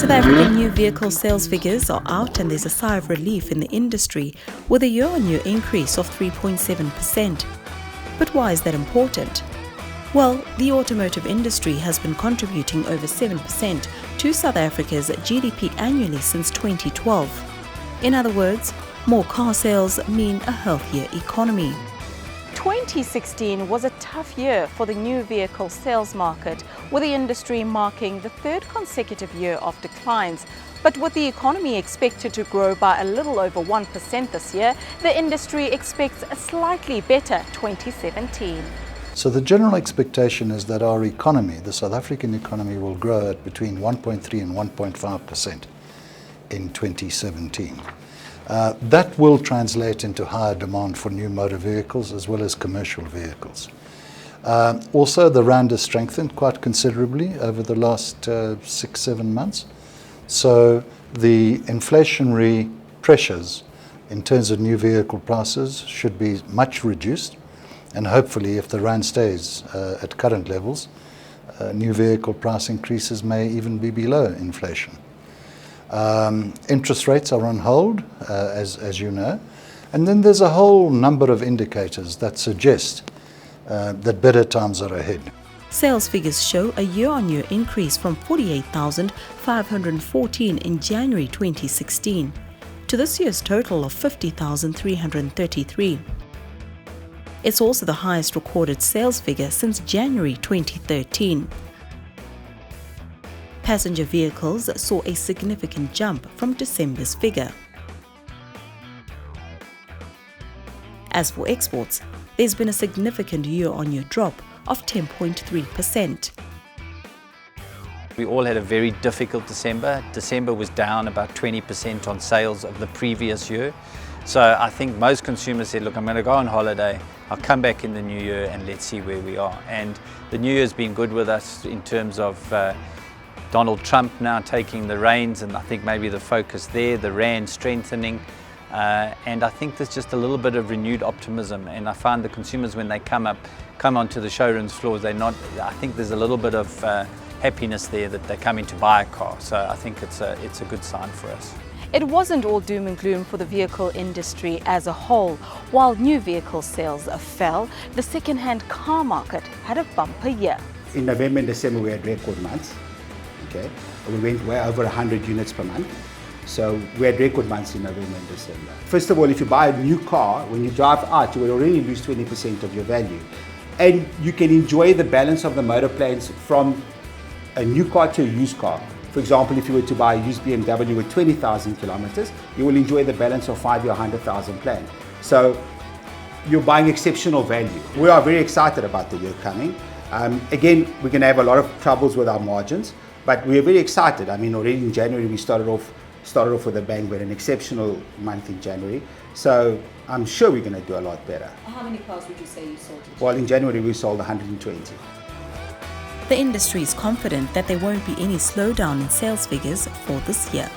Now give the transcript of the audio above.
South African new vehicle sales figures are out and there's a sigh of relief in the industry with a year-on-year increase of 3.7%. But why is that important? Well, the automotive industry has been contributing over 7% to South Africa's GDP annually since 2012. In other words, more car sales mean a healthier economy. 2016 was a tough year for the new vehicle sales market, with the industry marking the third consecutive year of declines. But with the economy expected to grow by a little over 1% this year, the industry expects a slightly better 2017. So the general expectation is that our economy, the South African economy, will grow at between 1.3 and 1.5% in 2017. That will translate into higher demand for new motor vehicles as well as commercial vehicles. Also, the rand has strengthened quite considerably over the last 6-7 months. So the inflationary pressures in terms of new vehicle prices should be much reduced. And hopefully, if the rand stays at current levels, new vehicle price increases may even be below inflation. Interest rates are on hold, as you know. And then there's a whole number of indicators that suggest that better times are ahead. Sales figures show a year-on-year increase from 48,514 in January 2016 to this year's total of 50,333. It's also the highest recorded sales figure since January 2013. Passenger vehicles saw a significant jump from December's figure. As for exports, there's been a significant year-on-year drop of 10.3%. We all had a very difficult December. December was down about 20% on sales of the previous year. So I think most consumers said, look, I'm going to go on holiday, I'll come back in the new year and let's see where we are. And the new year's been good with us in terms of Donald Trump now taking the reins, and I think maybe the focus there, the rand strengthening. And I think there's just a little bit of renewed optimism, and I find the consumers, when they come onto the showrooms floors, I think there's a little bit of happiness there that they're coming to buy a car. So I think it's a good sign for us. It wasn't all doom and gloom for the vehicle industry as a whole. While new vehicle sales fell, the second-hand car market had a bumper year. In November and December we had record months. Okay, we went way over 100 units per month. So we had record months in November and December. First of all, if you buy a new car, when you drive out, you will already lose 20% of your value. And you can enjoy the balance of the motor plans from a new car to a used car. For example, if you were to buy a used BMW with 20,000 kilometers, you will enjoy the balance of 5-year 100,000 plan. So you're buying exceptional value. We are very excited about the year coming. Again, we're going to have a lot of troubles with our margins, but we are very excited. I mean, already in January we started off with a bang. We had an exceptional month in January. So I'm sure we're going to do a lot better. How many cars would you say you sold? Well, in January we sold 120. The industry is confident that there won't be any slowdown in sales figures for this year.